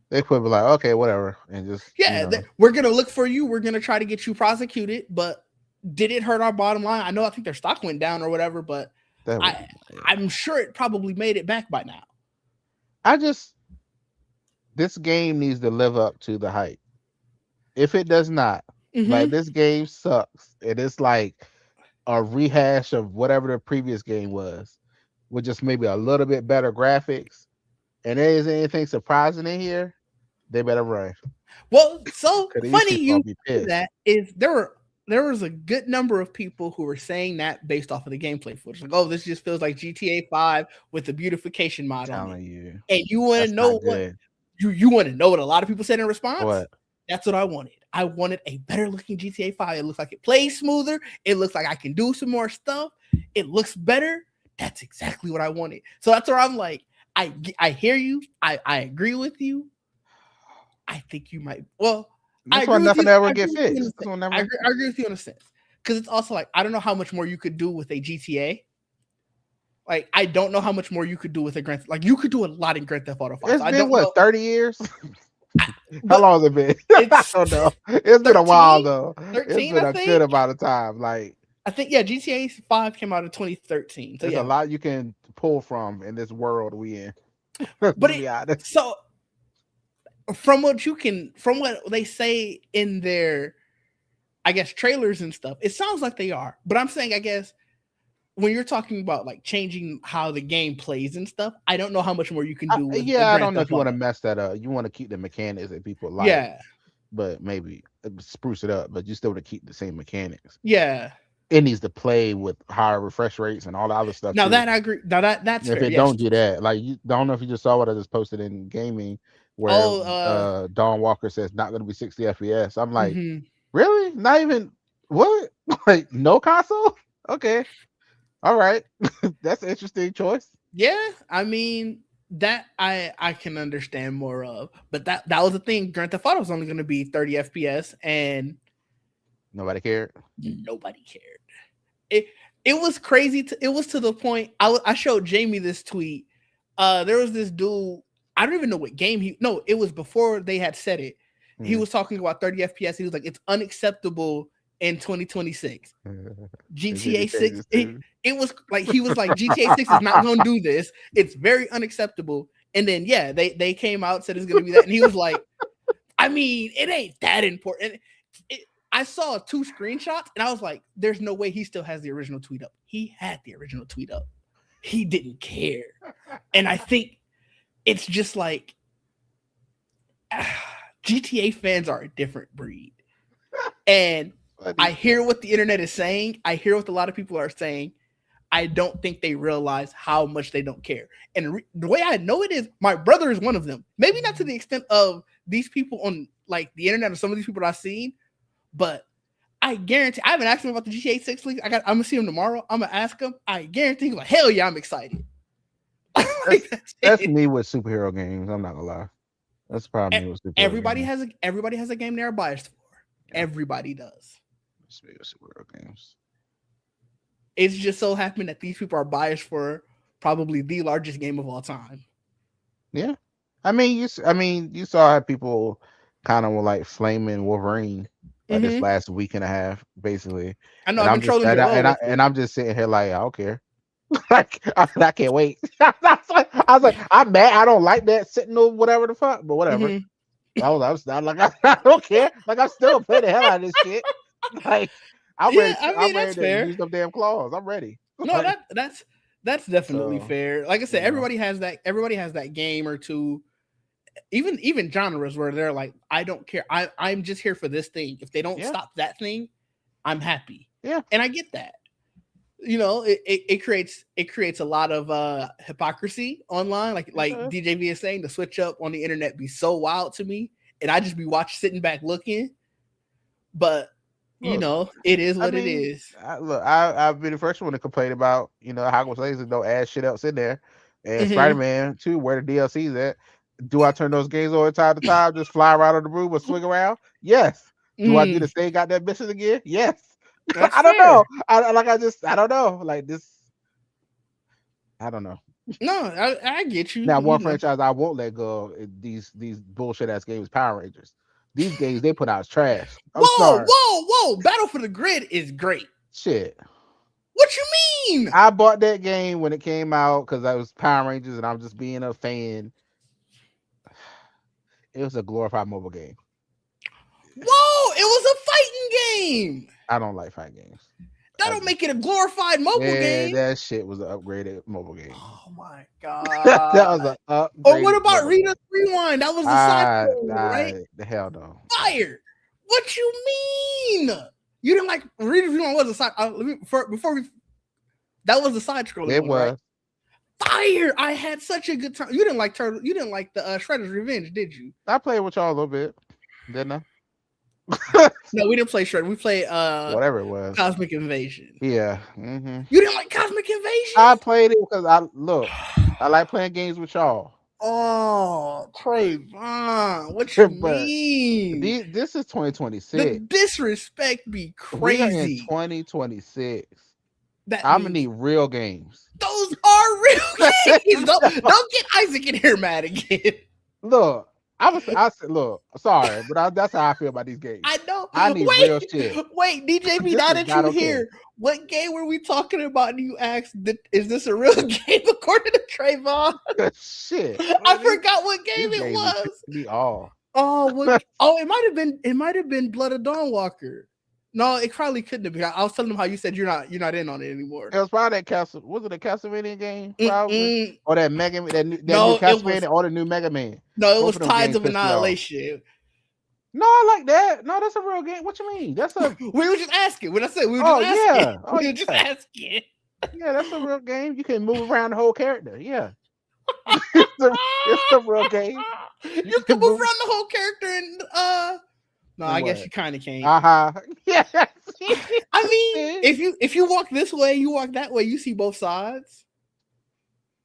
They could be like, okay, whatever, and just Yeah, we're gonna look for you. We're gonna try to get you prosecuted. But did it hurt our bottom line? I know. I think their stock went down or whatever, but that would. I Yeah. I'm sure it probably made it back by now. I just this game needs to live up to the hype. If it does not, like Hmm. this game sucks. It is like a rehash of whatever the previous game was, with just maybe a little bit better graphics. And there isn't anything surprising in here. They better run. Well, so Cause these funny people you gonna be say pissed. that is there was a good number of people who were saying that based off of the gameplay footage. Like, oh, this just feels like GTA 5 with the beautification mod on it. Telling you, And you want to that's not know what good. you want to know what a lot of people said in response? What? That's what I wanted. I wanted a better looking GTA 5. It looks like it plays smoother. It looks like I can do some more stuff. It looks better. That's exactly what I wanted. So that's where I'm like, I hear you. I agree with you. I think you might. Well, I That's why agree with nothing you. I ever agree get with you in a fixed. That's sense. why never. I agree with you in a sense. Because it's also like I don't know how much more you could do with a GTA. Like I don't know how much more you could do with a Grand. Like you could do a lot in Grand Theft Auto 5. It's So I been don't what know. 30 years. How But long has it been? I it's don't know. It's been a while 13, though. It's 13, been I a good think. amount of time. Like I think yeah, GTA 5 came out in 2013. So there's a yeah, lot you can pull from in this world we in. but To it be honest. so from what they say in their I guess trailers and stuff, it sounds like they are. But I'm saying I guess when you're talking about like changing how the game plays and stuff, I don't know how much more you can do with a Yeah, I Grand don't know if Theft you want to Auto. mess that up. You want to keep the mechanics that people like, Yeah, but maybe spruce it up. But you still want to keep the same mechanics. yeah. It needs to play with higher refresh rates and all the other stuff Now too. that I agree. Now that's If fair. it Yes. don't do that, like you don't know if you just saw what I just posted in gaming, where Oh, Dawn Walker says not going to be 60 FPS. I'm like, mhm. really? Not even what? Like no console? Okay, all right, that's an interesting choice. Yeah. I mean that I can understand more of, but that was the thing. Grand Theft Auto was only going to be 30 FPS, and Nobody cared. nobody cared. It it was crazy. It was to the point. I showed Jamie this tweet. There was this dude. I don't even know what game he. No, it was before they had said it. He Mhm. was talking about 30 FPS. He was like, it's unacceptable in 2026. Is it the GTA 6. changes too? It was like he was like GTA 6 is not going to do this. It's very unacceptable. And then yeah, they came out said it's going to be that, and he was like, I mean, it ain't that important. I saw two screenshots and I was like, there's no way he still has the original tweet up. He had the original tweet up. He didn't care. And I think it's just like GTA fans are a different breed. And I hear what the internet is saying. I hear what a lot of people are saying. I don't think they realize how much they don't care. And the way I know it is my brother is one of them. Maybe not to the extent of these people on like the internet or some of these people I've seen, but I guarantee I haven't asked him about the GTA 6 leak. I'm gonna see him tomorrow. I'm gonna ask him. I guarantee he's like, hell yeah, I'm excited. That's, That's that's it. me with superhero games. I'm not gonna lie. That's probably me with superhero games. Everybody has a game they're biased for. Yeah, Everybody does. that's me with superhero games. It's just so happened that these people are biased for probably the largest game of all time. Yeah, I mean, you saw how people kind of were like flaming Wolverine. like this Mm-hmm. last week and a half, basically. I know And I've I'm been just trolling Joel with and it. I'm just sitting here like I don't care. Like I can't wait. I was like, I'm mad. I don't like that Sentinel, whatever the fuck, but whatever. Mm-hmm. I'm like, I don't care. Like I'm still gonna play the hell out of this shit. Like Yeah, I I'm mean that's ready to fair. use them damn claws. I'm ready. No, Like that's definitely so, fair. Like I said, you know, everybody has that. Everybody has that game or two. Even genres where they're like, I don't care. I'm just here for this thing. If they don't yeah, stop that thing, I'm happy. yeah. And I get that. It creates a lot of hypocrisy online. It Like does. DJV is saying, the switch up on the internet be so wild to me, and I just be sitting back looking. But Look, it is I what it mean, is. I've been the first one to complain about, Hogwarts Legacy don't add shit else in there. And Mm-hmm. Spider-Man 2, where the DLC's at. Do I turn those games on time to time, just fly around on the room or swing around? Yes. Do I do the Mm, same goddamn mission again? Yes. that's I don't know. fair. I don't know. Like this, I don't know. No, I get you. Now, one franchise I won't let go of these bullshit ass games, Power Rangers. These games they put out is trash. I'm Whoa, sorry. whoa, whoa! Battle for the Grid is great. Shit. What you mean? I bought that game when it came out because I was Power Rangers and I'm just being a fan. It was a glorified mobile game. Whoa! It was a fighting game. I don't like fighting games. That don't make it a glorified mobile Yeah, game. that shit was an upgraded mobile game. Oh my That god! was an Or what upgraded about mobile game. Rita's Rewind? That was the side right? The hell no. Fire! What you mean? You didn't like Rita's Rewind? Was a side? Before we, that was the side scrolling It one, was. right? Fire! I had such a good time. You didn't like Turtle. You didn't like the Shredder's Revenge, did you? I played with y'all a little bit, didn't I? No, we didn't play Shredder. We played Whatever it was. Cosmic Invasion. Yeah. You didn't like Cosmic Invasion? I played it because I like playing games with y'all. Oh, Trayvon, what you mean? This is 2026. The disrespect be We are in crazy. 2026. That I'm gonna means need real games. those are real games. Don't get Isaac in here mad again. Look, I said, look, sorry, but that's how I feel about these games. I know. I need real shit. Wait, DJB, This now is that not you okay. here, what game were we talking about? And you asked, is this a real game according to Trayvon? Shit. I forgot what game These it games was. be all. Oh, it might have been Blood of Dawnwalker. No, it probably couldn't have been. I was telling them how you said you're not in on it anymore. It was probably that was it a Castlevania game? Probably. Or that Mega that new No, Castlevania or the new Mega Man. No, it Both was of them Tides games of pissed me off. Annihilation. No, I like that. No, that's a real game. What you mean? That's a We were just asking. When I said we were just asking. yeah. Oh, we were just asking. Yeah, that's a real game. You can move around the whole character. Yeah. it's a real game. You can move around the whole character and no, I guess you kind of can't. Yeah. I mean, if you walk this way, you walk that way, you see both sides.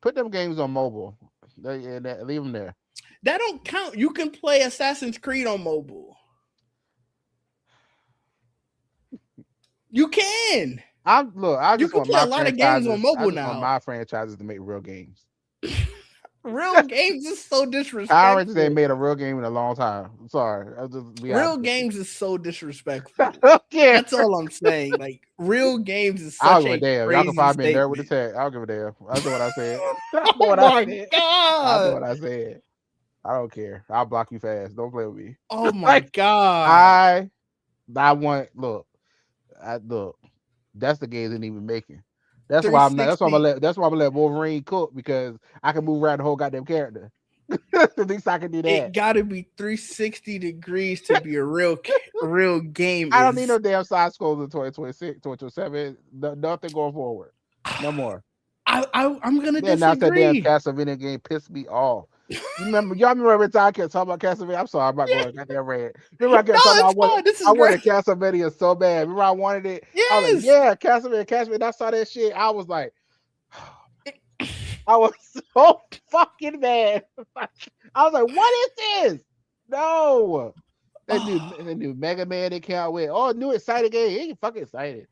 Put them games on mobile. Leave them there. That don't count. You can play Assassin's Creed on mobile. You can. I just you can want play my a lot of games on mobile now. Want my franchises to make real games. Real games is so disrespectful. Power Rangers ain't made a real game in a long time. I'm sorry. I'll just be real honest. games is so disrespectful. Okay. That's all I'm saying. Like real games is I'll such give a damn. crazy Y'all can find me statement. there with the tag. I'll give a damn. That's what I said. That's Oh what my I said. god! That's what I said. I don't care. I'll block you fast. Don't play with me. Oh my god! I want look. That's the game they didn't even making. That's why I'm not. That's why I'm gonna let Wolverine cook because I can move around the whole goddamn character. At least I can do that. It gotta be 360 degrees to be a real game. I don't need no damn side scrolls in 2026, 2027. Nothing going forward. No more. I'm gonna disagree. Now that damn Castlevania game pissed me off. Y'all remember every time I kept talking about Castlevania? I'm sorry, I'm not going goddamn red. Remember I kept talking about I wanted Castlevania so bad. Remember I wanted it? Yes. I was like, yeah, Castlevania. I saw that shit. I was like, I was so fucking mad. I was like, what is this? No. That new Mega Man they can't wait. Oh, new exciting game. He ain't fucking excited.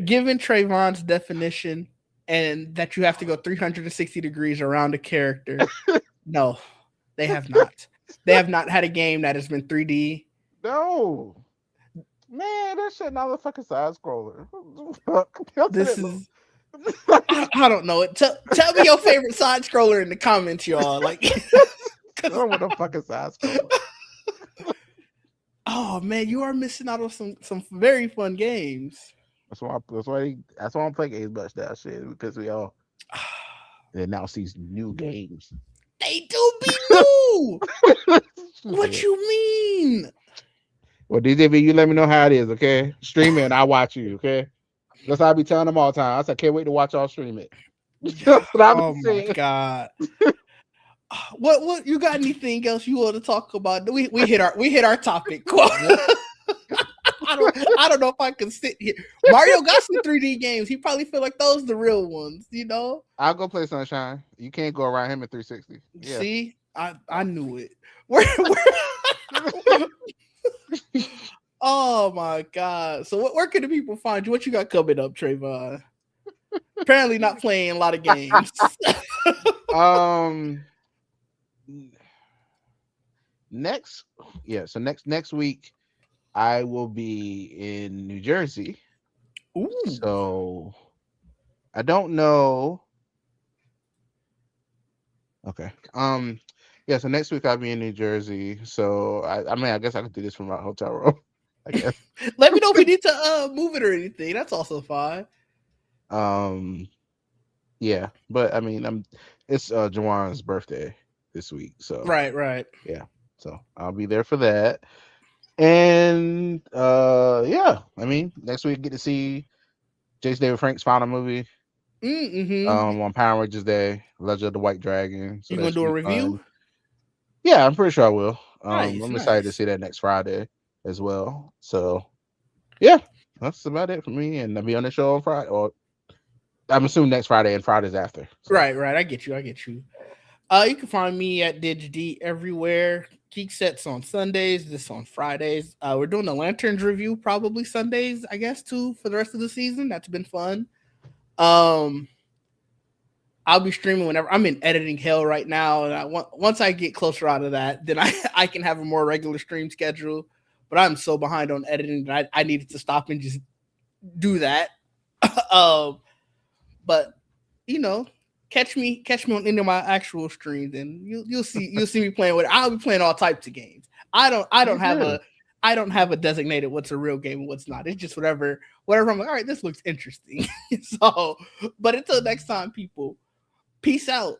Given Trayvon's definition and that you have to go 360 degrees around a character, no, they have not. They have not had a game that has been 3D. No. Man, that shit not a fucking side scroller. Fuck. This is I don't know it. Tell me your favorite side scroller in the comments, y'all. Like, Show with a fucking side scroller. oh man, you are missing out on some very fun games. That's why I'm playing Ace Butch that shit because we all announce these new games. They do be new. What you mean? Well, DJB, you let me know how it is, okay? Stream it and I watch you, okay? That's how I be telling them all the time. I said, can't wait to watch y'all stream it. That's what I've Oh been my saying. god. What you got anything else you want to talk about? We hit our topic. I don't know if I can sit here. Mario got some 3D games. He probably feel like those the real ones, you know? I'll go play Sunshine. You can't go around him at 360. Yeah. See? I knew it. Oh my god. So where can the people find you? What you got coming up, Trayvon? Apparently not playing a lot of games. So next week I will be in New Jersey. Ooh. So I don't know. Okay. Yeah, so next week I'll be in New Jersey. So I mean I guess I could do this from my hotel room. I guess. Let me know if you need to move it or anything. That's also fine. Yeah, but I mean it's Jawan's birthday this week. So Right. Yeah. So I'll be there for that. And yeah, I mean next week get to see Jason David Frank's final movie. Mm-hmm. On Power Rangers Day, Legend of the White Dragon. So You that gonna should do a be review? fun. Yeah, I'm pretty sure I will. Nice, I'm excited to nice. see that next Friday as well. So yeah, that's about it for me. And I'll be on the show on Friday, or I'm assuming next Friday and Fridays after. So. Right. I get you. You can find me at DigD everywhere. Geek Sets on Sundays, this on Fridays. We're doing the Lanterns review probably Sundays, I guess, too, for the rest of the season. That's been fun. I'll be streaming whenever I'm in editing hell right now, and once I get closer out of that, then I can have a more regular stream schedule. But I'm so behind on editing that I needed to stop and just do that. But you know, catch me on any of my actual streams, and you'll see me playing with. I'll be playing all types of games. I don't have a designated what's a real game and what's not. It's just whatever. I'm like, all right, this looks interesting. So, but until next time, people. Peace out.